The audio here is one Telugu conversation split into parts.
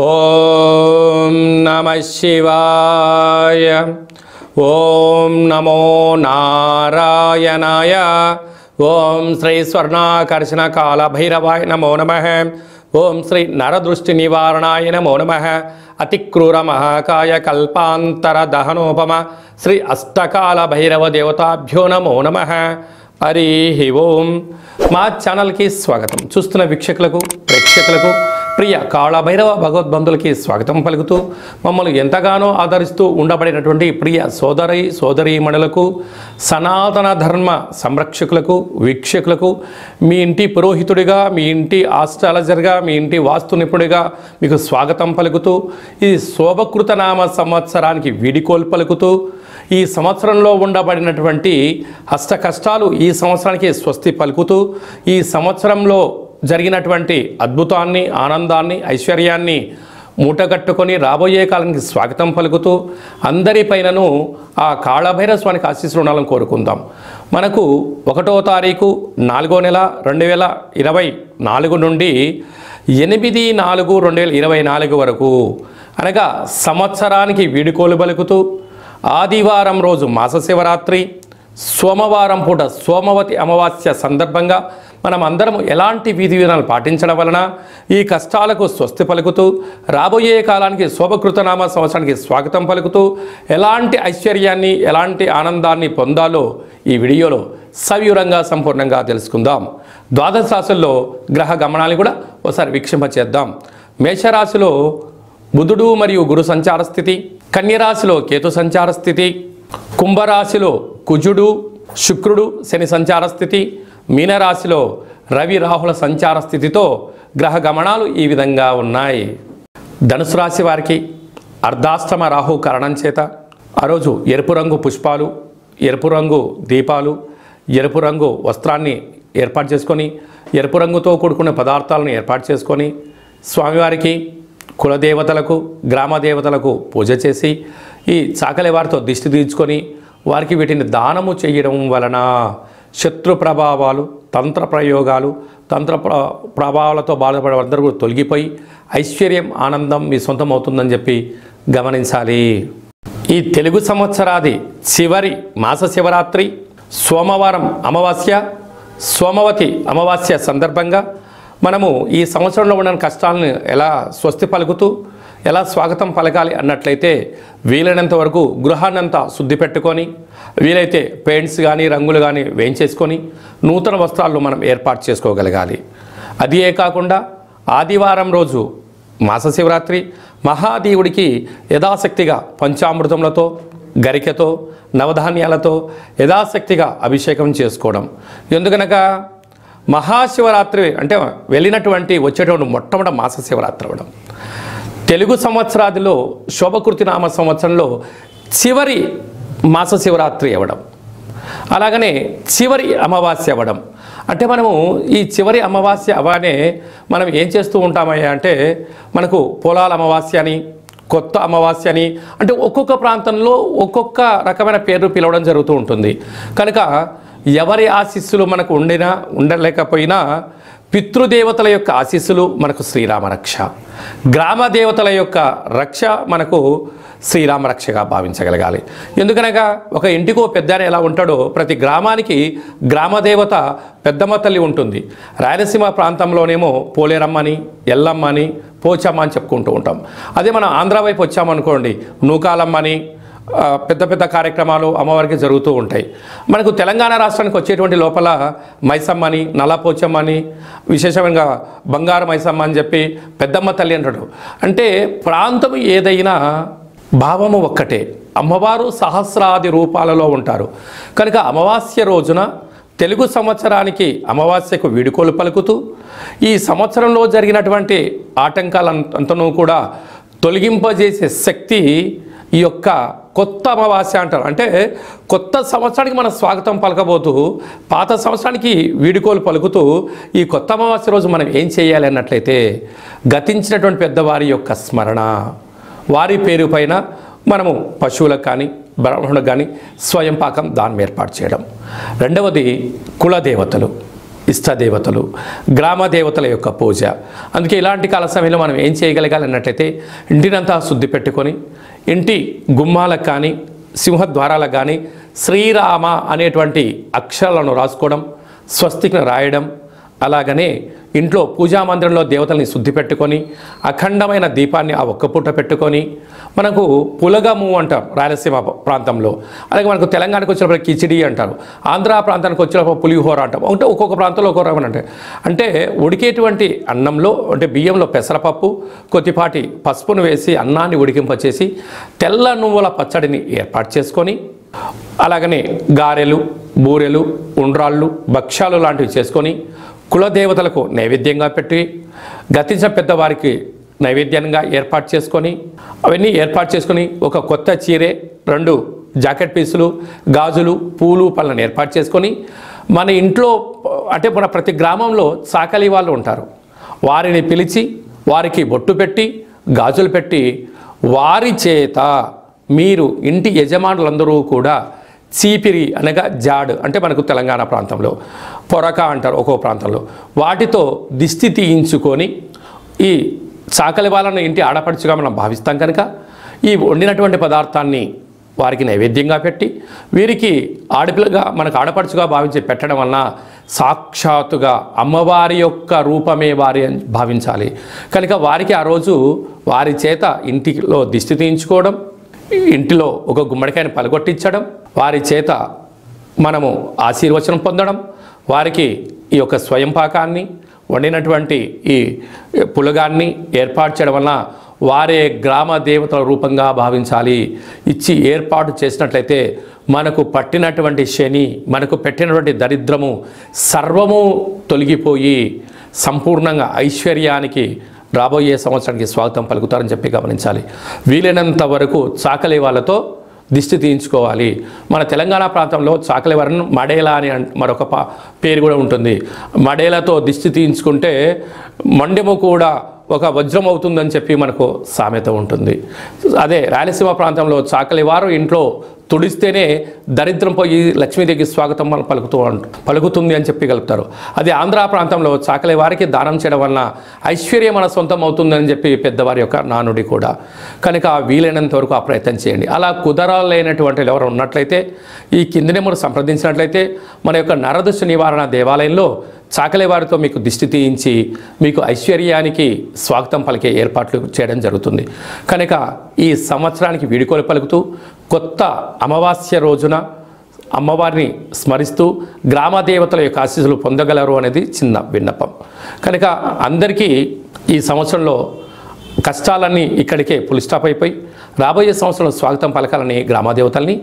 ఓం నమః శివాయ. ఓం నమో నారాయణాయ. ఓం శ్రీ స్వర్ణాకర్షణ కాల భైరవాయ నమో నమః. ఓం శ్రీ నరదృష్టి నివారణాయ నమో నమః. అతిక్రూర మహాకాయ కల్పాంతర దహనోపమ శ్రీ అష్టకాల భైరవ దేవతాభ్యో నమో నమః. హరి ఓం. మా ఛానల్కి స్వాగతం. చూస్తున్న వీక్షకులకు ప్రేక్షకులకు ప్రియ కాళభైరవ భగవద్బంధులకి స్వాగతం పలుకుతూ మమ్మల్ని ఎంతగానో ఆదరిస్తూ ఉండబడినటువంటి ప్రియ సోదరీమణులకు సనాతన ధర్మ సంరక్షకులకు వీక్షకులకు మీ ఇంటి పురోహితుడిగా, మీ ఇంటి ఆస్ట్రాలజర్గా, మీ ఇంటి వాస్తు నిపుణుడిగా మీకు స్వాగతం పలుకుతూ ఈ శోభకృత నామ సంవత్సరానికి వీడికోలు పలుకుతూ ఈ సంవత్సరంలో ఉండబడినటువంటి అష్ట కష్టాలు ఈ సంవత్సరానికి స్వస్తి పలుకుతూ ఈ సంవత్సరంలో జరిగినటువంటి అద్భుతాన్ని, ఆనందాన్ని, ఐశ్వర్యాన్ని మూటగట్టుకొని రాబోయే కాలానికి స్వాగతం పలుకుతూ అందరిపైనను ఆ కాళభైరవ స్వామికి ఆశీస్సులు ఉండాలని కోరుకుందాం. మనకు 1వ తారీఖు 4వ నెల 2024 నుండి 8/4/2024 వరకు అనగా సంవత్సరానికి వీడుకోలు పలుకుతూ ఆదివారం రోజు మాస శివరాత్రి, సోమవారం పూట సోమవతి అమావాస్య సందర్భంగా మనం అందరం ఎలాంటి విధి విధానాలు పాటించడం వలన ఈ కష్టాలకు స్వస్తి పలుకుతూ రాబోయే కాలానికి శోభకృతనామ సంవత్సరానికి స్వాగతం పలుకుతూ ఎలాంటి ఐశ్వర్యాన్ని, ఎలాంటి ఆనందాన్ని పొందాలో ఈ వీడియోలో సవివరంగా సంపూర్ణంగా తెలుసుకుందాం. ద్వాదశ రాశుల్లో గ్రహ గమనాన్ని కూడా ఒకసారి వీక్షింపచేద్దాం. మేషరాశిలో బుధుడు మరియు గురు సంచార స్థితి, కన్యరాశిలో కేతు సంచార స్థితి, కుంభరాశిలో కుజుడు శుక్రుడు శని సంచార స్థితి, మీనరాశిలో రవి రాహుల సంచార స్థితితో గ్రహ గమనాలు ఈ విధంగా ఉన్నాయి. ధనుసు రాశి వారికి అర్ధాష్టమ రాహు కారణం చేత ఆ రోజు ఎరుపు రంగు పుష్పాలు, ఎరుపు రంగు దీపాలు, ఎరుపు రంగు వస్త్రాన్ని ఏర్పాటు చేసుకొని ఎరుపు రంగుతో కూడుకున్న పదార్థాలను ఏర్పాటు చేసుకొని స్వామివారికి, కులదేవతలకు, గ్రామ దేవతలకు పూజ చేసి ఈ చాకలి వారితో దిష్టి తీర్చుకొని వారికి వీటిని దానము చేయడం వలన శత్రు ప్రభావాలు, తంత్ర ప్రయోగాలు, ప్రభావాలతో బాధపడే అందరూ కూడా తొలగిపోయి ఐశ్వర్యం, ఆనందం మీ సొంతం అవుతుందని చెప్పి గమనించాలి. ఈ తెలుగు సంవత్సరాది చివరి మాస శివరాత్రి, సోమవారం అమావాస్య, సోమవతి అమావాస్య సందర్భంగా మనము ఈ సంవత్సరంలో ఉన్న కష్టాలను ఎలా స్వస్తి పలుకుతూ ఎలా స్వాగతం పలకాలి అన్నట్లయితే వీలైనంత వరకు గృహాన్నంతా శుద్ధి పెట్టుకొని వీలైతే పెయింట్స్ కానీ రంగులు కానీ వేయించేసుకొని నూతన వస్త్రాలను మనం ఏర్పాటు చేసుకోగలగాలి. అదే కాకుండా ఆదివారం రోజు మాస శివరాత్రి మహాదేవుడికి యథాశక్తిగా పంచామృతములతో, గరికతో, నవధాన్యాలతో యథాశక్తిగా అభిషేకం చేసుకోవడం. ఎందుకనగా మహాశివరాత్రి అంటే వచ్చేటువంటి మొట్టమొదటి మాస శివరాత్రి అవ్వడం, తెలుగు సంవత్సరాదిలో శోభకృతి నామ సంవత్సరంలో చివరి మాస శివరాత్రి అవ్వడం, అలాగనే చివరి అమావాస్య అవ్వడం. అంటే మనము ఈ చివరి అమావాస్య అవగానే మనం ఏం చేస్తూ ఉంటామయ్యా అంటే మనకు పొలాల అమావాస్య అని, కొత్త అమావాస్య అని, అంటే ఒక్కొక్క ప్రాంతంలో ఒక్కొక్క రకమైన పేరు పిలవడం జరుగుతూ ఉంటుంది. కనుక ఎవరి ఆశీస్సులు మనకు ఉండలేకపోయినా పితృదేవతల యొక్క ఆశీస్సులు మనకు శ్రీరామ రక్ష, గ్రామ దేవతల యొక్క రక్ష మనకు శ్రీరామ రక్షగా భావించగలగాలి. ఎందుకనగా ఒక ఇంటికో పెద్దాయన ఎలా ఉంటాడో ప్రతి గ్రామానికి గ్రామదేవత పెద్దమ్మ తల్లి ఉంటుంది. రాయలసీమ ప్రాంతంలోనేమో పోలేరమ్మని, ఎల్లమ్మని, పోచమ్మ అని చెప్పుకుంటూ ఉంటాం. అదే మనం ఆంధ్ర వైపు వచ్చామనుకోండి నూకాలమ్మని, పెద్ద పెద్ద కార్యక్రమాలు అమ్మవారికి జరుగుతూ ఉంటాయి. మనకు తెలంగాణ రాష్ట్రానికి వచ్చేటువంటి లోపల మైసమ్మని, నల్లపోచమ్మని, విశేషంగా బంగారు మైసమ్మ అని చెప్పి పెద్దమ్మ తల్లి అంటాడు. అంటే ప్రాంతం ఏదైనా భావము ఒక్కటే, అమ్మవారు సహస్రాది రూపాలలో ఉంటారు. కనుక అమావాస్య రోజున తెలుగు సంవత్సరానికి అమావాస్యకు వీడుకోలు పలుకుతూ ఈ సంవత్సరంలో జరిగినటువంటి ఆటంకాలంతనూ కూడా తొలగింపజేసే శక్తి ఈ యొక్క కొత్త అమావాస్య అంటారు. అంటే కొత్త సంవత్సరానికి మనం స్వాగతం పలకబోతూ పాత సంవత్సరానికి వీడుకోలు పలుకుతూ ఈ కొత్త అమావాస్య రోజు మనం ఏం చేయాలి అన్నట్లయితే గతించినటువంటి పెద్దవారి యొక్క స్మరణ, వారి పేరు పైన మనము పశువులకు కానీ బ్రాహ్మణులకు కానీ స్వయం పాకం దానం ఏర్పాటు చేయడం. రెండవది కులదేవతలు. ఈ ఇష్టదేవతలు, గ్రామ దేవతల యొక్క పూజ. అందుకే ఇలాంటి కాల సమయంలో మనం ఏం చేయగలగాలి అన్నట్లయితే ఇంటినంతా శుద్ధి పెట్టుకొని ఇంటి గుమ్మాలకు కానీ సింహద్వారాలకు కానీ శ్రీరామ అనేటువంటి అక్షరాలను రాసుకోవడం, స్వస్తికను రాయడం, అలాగనే ఇంట్లో పూజా మందిరంలో దేవతల్ని శుద్ధి పెట్టుకొని అఖండమైన దీపాన్ని ఆ ఒక్క పూట పెట్టుకొని, మనకు పులగము అంటారు రాయలసీమ ప్రాంతంలో, అలాగే మనకు తెలంగాణకు వచ్చినప్పుడు కిచిడి అంటారు, ఆంధ్ర ప్రాంతానికి వచ్చినప్పుడు పులిహోర అంటాం. అంటే ఒక్కొక్క ప్రాంతంలో ఒక్కొక్క రకం అంటే ఉడికేటువంటి అన్నంలో అంటే బియ్యంలో పెసరపప్పు కొద్దిపాటి పసుపును వేసి అన్నాన్ని ఉడికింపచేసి తెల్ల నువ్వుల పచ్చడిని ఏర్పాటు చేసుకొని, అలాగనే గారెలు, బూరెలు, ఉండ్రాళ్ళు, భక్ష్యాలు లాంటివి చేసుకొని కులదేవతలకు నైవేద్యంగా పెట్టి గతించిన పెద్దవారికి నైవేద్యంగా ఏర్పాటు చేసుకొని, అవన్నీ ఏర్పాటు చేసుకొని ఒక కొత్త చీరే, 2 జాకెట్ పీసులు, గాజులు, పూలు, పళ్ళను ఏర్పాటు చేసుకొని మన ఇంట్లో అంటే మన ప్రతి గ్రామంలో చాకలి వాళ్ళు ఉంటారు, వారిని పిలిచి వారికి బొట్టు పెట్టి గాజులు పెట్టి వారి చేత మీరు ఇంటి యజమానులందరూ కూడా చీపిరి అనగా జాడు అంటే మనకు తెలంగాణ ప్రాంతంలో పొరక అంటారు ఒక్కో ప్రాంతంలో, వాటితో దిష్టి తీయించుకొని ఈ చాకలి వాళ్ళను ఇంటి ఆడపడుచుగా మనం భావిస్తాం కనుక ఈ వండినటువంటి పదార్థాన్ని వారికి నైవేద్యంగా పెట్టి వీరికి ఆడపిల్లగా మనకు ఆడపడుచుగా భావించి పెట్టడం వలన సాక్షాత్తుగా అమ్మవారి యొక్క రూపమే వారి అని భావించాలి కనుక వారికి ఆ రోజు వారి చేత ఇంటిలో దిష్టి తీయించుకోవడం, ఇంటిలో ఒక గుమ్మడికాయని పలగొట్టించడం, వారి చేత మనము ఆశీర్వచనం పొందడం, వారికి ఈ యొక్క స్వయం పాకాన్ని వండినటువంటి ఈ పులగాన్ని ఏర్పాటు చేయడం వలన వారే గ్రామ దేవతల రూపంగా భావించాలి. ఇచ్చి ఏర్పాటు చేసినట్లయితే మనకు పట్టినటువంటి శని, మనకు పెట్టినటువంటి దరిద్రము సర్వము తొలగిపోయి సంపూర్ణంగా ఐశ్వర్యానికి రాబోయే సంవత్సరానికి స్వాగతం పలుకుతారని చెప్పి గమనించాలి. వీలైనంత వరకు చాకలి వాళ్ళతో దిష్టి తీయించుకోవాలి. మన తెలంగాణ ప్రాంతంలో చాకలి వారిని మడేలా అని మరొక పేరు కూడా ఉంటుంది. మడేలతో దిష్టి తీయించుకుంటే మండెము కూడా ఒక వజ్రం అవుతుందని చెప్పి మనకు సామెత ఉంటుంది. అదే రాయలసీమ ప్రాంతంలో చాకలి వారు ఇంట్లో తుడిస్తేనే దరిద్రం పోయి లక్ష్మీదేవికి స్వాగతం మనం పలుకుతుంది అని చెప్పి కలుపుతారు. అదే ఆంధ్ర ప్రాంతంలో చాకలి వారికి దానం చేయడం వలన ఐశ్వర్యం మన సొంతం అవుతుందని చెప్పి పెద్దవారి యొక్క నానుడి కూడా. కనుక వీలైనంత వరకు ఆ ప్రయత్నం చేయండి. అలా కుదరలేనటువంటి ఎవరు ఉన్నట్లయితే ఈ కింది నెంబర్ సంప్రదించినట్లయితే మన యొక్క నరదృష్టి నివారణ దేవాలయంలో చాకలి వారితో మీకు దిష్టి తీయించి మీకు ఐశ్వర్యానికి స్వాగతం పలికే ఏర్పాట్లు చేయడం జరుగుతుంది. కనుక ఈ సంవత్సరానికి వీడుకోలు పలుకుతూ కొత్త అమావాస్య రోజున అమ్మవారిని స్మరిస్తూ గ్రామ దేవతల యొక్క ఆశీస్సులు పొందగలరు అనేది చిన్న విన్నపం. కనుక అందరికీ ఈ సంవత్సరంలో కష్టాలన్నీ ఇక్కడికే ఫుల్ స్టాప్ అయిపోయి రాబోయే సంవత్సరంలో స్వాగతం పలకాలని గ్రామదేవతల్ని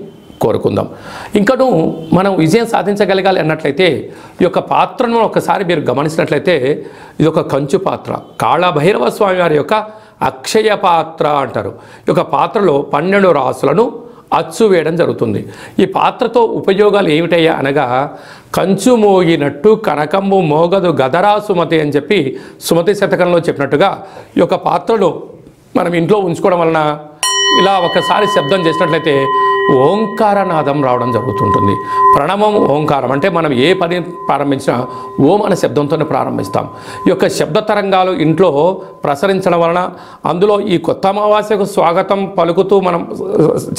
కోరుకుందాం. ఇంకను మనం విజయం సాధించగలగాలి అన్నట్లయితే ఈ యొక్క పాత్రను ఒకసారి మీరు గమనించినట్లయితే ఇది ఒక కంచు పాత్ర, కాళభైరవ స్వామి వారి యొక్క అక్షయ పాత్ర అంటారు. ఈ యొక్క పాత్రలో 12 రాసులను అచ్చు వేయడం జరుగుతుంది. ఈ పాత్రతో ఉపయోగాలు ఏమిటయ్యా అనగా కంచు మోగినట్టు కనకంబు మోగదు గదరా సుమతి అని చెప్పి సుమతి శతకంలో చెప్పినట్టుగా ఈ యొక్క పాత్రను మనం ఇంట్లో ఉంచుకోవడం వలన ఇలా ఒకసారి శబ్దం చేసినట్లయితే ఓంకారనాదం రావడం జరుగుతుంటుంది. ప్రణవం ఓంకారం అంటే మనం ఏ పని ప్రారంభించినా ఓం అనే శబ్దంతోనే ప్రారంభిస్తాం. ఈ యొక్క శబ్ద తరంగాలు ఇంట్లో ప్రసరించడం వలన అందులో ఈ కొత్త అమావాస్యకు స్వాగతం పలుకుతూ మనం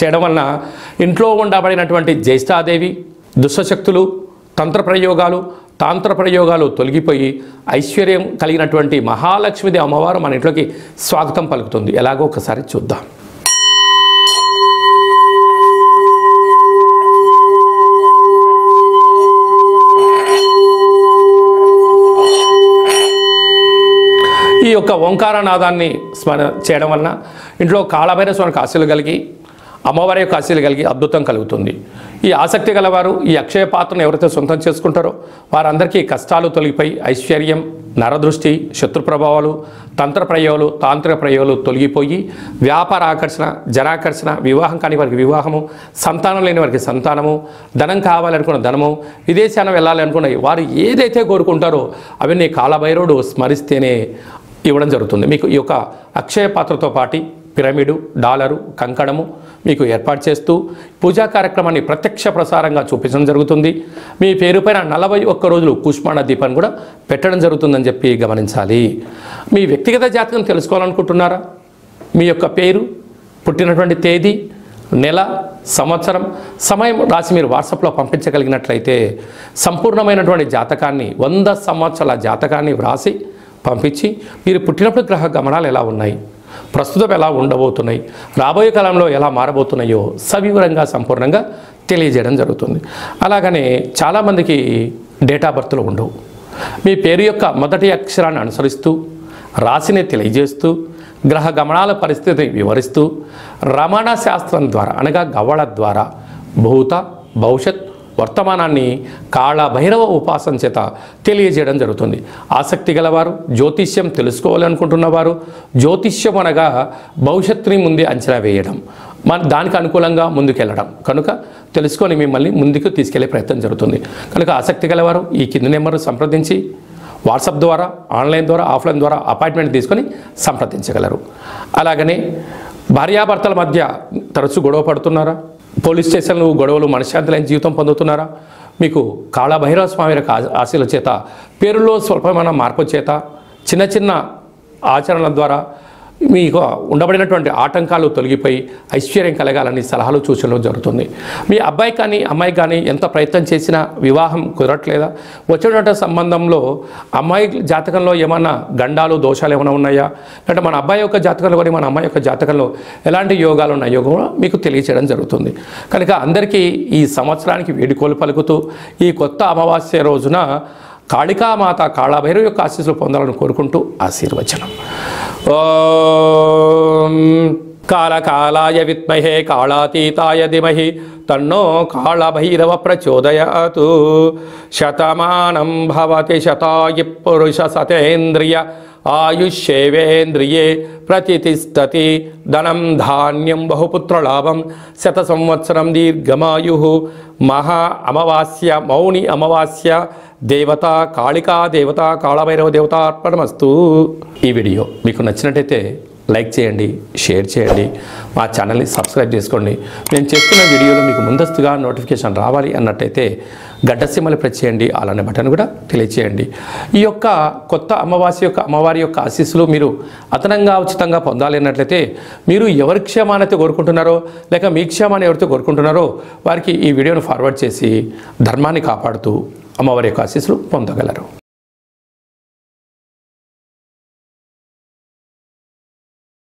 చేయడం వలన ఇంట్లో ఉండబడినటువంటి జ్యేష్ఠాదేవి, దుష్టశక్తులు, తాంత్ర ప్రయోగాలు తొలగిపోయి ఐశ్వర్యం కలిగినటువంటి మహాలక్ష్మీదేవి అమ్మవారు మన ఇంట్లోకి స్వాగతం పలుకుతుంది. ఎలాగో ఒకసారి చూద్దాం. ఈ యొక్క ఓంకారనాదాన్ని స్మరణ చేయడం వలన ఇంట్లో కాళభైరవ స్వామికి ఆశీలు కలిగి అమ్మవారి యొక్క ఆశీలు కలిగి అద్భుతం కలుగుతుంది. ఈ ఆసక్తి గలవారు ఈ అక్షయ పాత్రను ఎవరైతే సొంతం చేసుకుంటారో వారందరికీ కష్టాలు తొలగిపోయి ఐశ్వర్యం, నరదృష్టి, శత్రు ప్రభావాలు, తాంత్రిక ప్రయోగాలు తొలగిపోయి వ్యాపార ఆకర్షణ, జనాకర్షణ, వివాహం కాని వారికి వివాహము, సంతానం లేని వారికి సంతానము, ధనం కావాలనుకున్న ధనము, విదేశాన్ని వెళ్ళాలనుకున్న వారు ఏదైతే కోరుకుంటారో అవన్నీ కాళభైరవుడు స్మరిస్తేనే ఇవ్వడం జరుగుతుంది. మీకు ఈ యొక్క అక్షయ పాత్రతో పాటు పిరమిడు, డాలరు, కంకణము మీకు ఏర్పాటు చేస్తూ పూజా కార్యక్రమాన్ని ప్రత్యక్ష ప్రసారంగా చూపించడం జరుగుతుంది. మీ పేరు పైన 41 రోజులు కూష్మాండ దీపాన్ని కూడా పెట్టడం జరుగుతుందని చెప్పి గమనించాలి. మీ వ్యక్తిగత జాతకం తెలుసుకోవాలనుకుంటున్నారా? మీ యొక్క పేరు, పుట్టినటువంటి తేదీ, నెల, సంవత్సరం, సమయం రాసి మీరు వాట్సాప్లో పంపించగలిగినట్లయితే సంపూర్ణమైనటువంటి జాతకాన్ని 100 సంవత్సరాల జాతకాన్ని వ్రాసి పంపించి మీరు పుట్టినప్పుడు గ్రహ గమనాలు ఎలా ఉన్నాయి, ప్రస్తుతం ఎలా ఉండబోతున్నాయి, రాబోయే కాలంలో ఎలా మారబోతున్నాయో సవివరంగా సంపూర్ణంగా తెలియజేయడం జరుగుతుంది. అలాగనే చాలామందికి డేట్ ఆఫ్ బర్త్లు ఉండవు. మీ పేరు యొక్క మొదటి అక్షరాన్ని అనుసరిస్తూ రాశిని తెలియజేస్తూ గ్రహ గమనాల పరిస్థితిని వివరిస్తూ రమణ శాస్త్రం ద్వారా అనగా గవ్వళ ద్వారా భూత, భవిష్యత్, వర్తమానాన్ని కాళభైరవ ఉపాసన చేత తెలియజేయడం జరుగుతుంది. ఆసక్తి గలవారు, జ్యోతిష్యం తెలుసుకోవాలనుకుంటున్నవారు, జ్యోతిష్యం అనగా భవిష్యత్తుని ముందే అంచనా వేయడం, దానికి అనుకూలంగా ముందుకెళ్ళడం కనుక తెలుసుకొని మిమ్మల్ని ముందుకు తీసుకెళ్లే ప్రయత్నం జరుగుతుంది. కనుక ఆసక్తి గలవారు ఈ కింది నెంబర్ సంప్రదించి వాట్సాప్ ద్వారా, ఆన్లైన్ ద్వారా, ఆఫ్లైన్ ద్వారా అపాయింట్మెంట్ తీసుకొని సంప్రదించగలరు. అలాగనే భార్యాభర్తల మధ్య తరచూ గొడవ పడుతున్నారా? పోలీస్ స్టేషన్లు గొడవలు మనశ్శాంతి లేని జీవితం పొందుతున్నారా? మీకు కాళభైరవ స్వామి యొక్క ఆశీల చేత పేరులో స్వల్పమైన మార్పు చేత చిన్న చిన్న ఆచరణల ద్వారా మీకు ఉండబడినటువంటి ఆటంకాలు తొలగిపోయి ఐశ్వర్యం కలగాలని సలహాలు సూచనలు జరుగుతుంది. మీ అబ్బాయి కానీ అమ్మాయి కానీ ఎంత ప్రయత్నం చేసినా వివాహం కుదరట్లేదా? వచ్చినటువంటి సంబంధంలో అమ్మాయి జాతకంలో ఏమన్నా గండాలు, దోషాలు ఏమైనా ఉన్నాయా? అంటే మన అబ్బాయి యొక్క జాతకంలో కానీ మన అమ్మాయి యొక్క జాతకంలో ఎలాంటి యోగాలు ఉన్నాయో కూడా మీకు తెలియచేయడం జరుగుతుంది. కనుక అందరికీ ఈ సంవత్సరానికి వేడుకోలు పలుకుతూ ఈ కొత్త అమావాస్య రోజున కాళికామాత కాళభైరవ యొక్క ఆశీస్సులు పొందాలని కోరుకుంటూ ఆశీర్వచనం. ఓం కాళకాలాయ విద్మహే కాళాతీతాయ ధీమహి తన్నో కాళభైరవ ప్రచోదయాత్. శతమానం భవతి శతాయు పురుష సతేంద్రియ ఆయుష్యేవేంద్రియే ప్రతిష్టతి. ధనం ధాన్యం బహుపుత్రలాభం శత సంవత్సరం దీర్ఘమాయు. మహా అమావాస్య, మౌని అమావాస్య, దేవత కాళికా దేవత, కాళభైరవ దేవత అర్పణమస్తు. ఈ వీడియో మీకు నచ్చినట్టయితే లైక్ చేయండి, షేర్ చేయండి, మా ఛానల్ని సబ్స్క్రైబ్ చేసుకోండి. నేను చేస్తున్న వీడియోలు మీకు ముందస్తుగా నోటిఫికేషన్ రావాలి అన్నట్టయితే గడ్డ సింబల్ ప్రెస్ చేయండి, అలానే బటన్ కూడా తెలియచేయండి. ఈ యొక్క కొత్త అమావాస్య యొక్క అమ్మవారి యొక్క ఆశీస్సులు మీరు అదనంగా ఉచితంగా పొందాలి అన్నట్లయితే మీరు ఎవరి క్షేమాన్ని కోరుకుంటున్నారో లేక మీ క్షేమాన్ని ఎవరితో కోరుకుంటున్నారో వారికి ఈ వీడియోను ఫార్వర్డ్ చేసి ధర్మాన్ని కాపాడుతూ అమ్మవారి యొక్క ఆశీస్సులు పొందగలరు.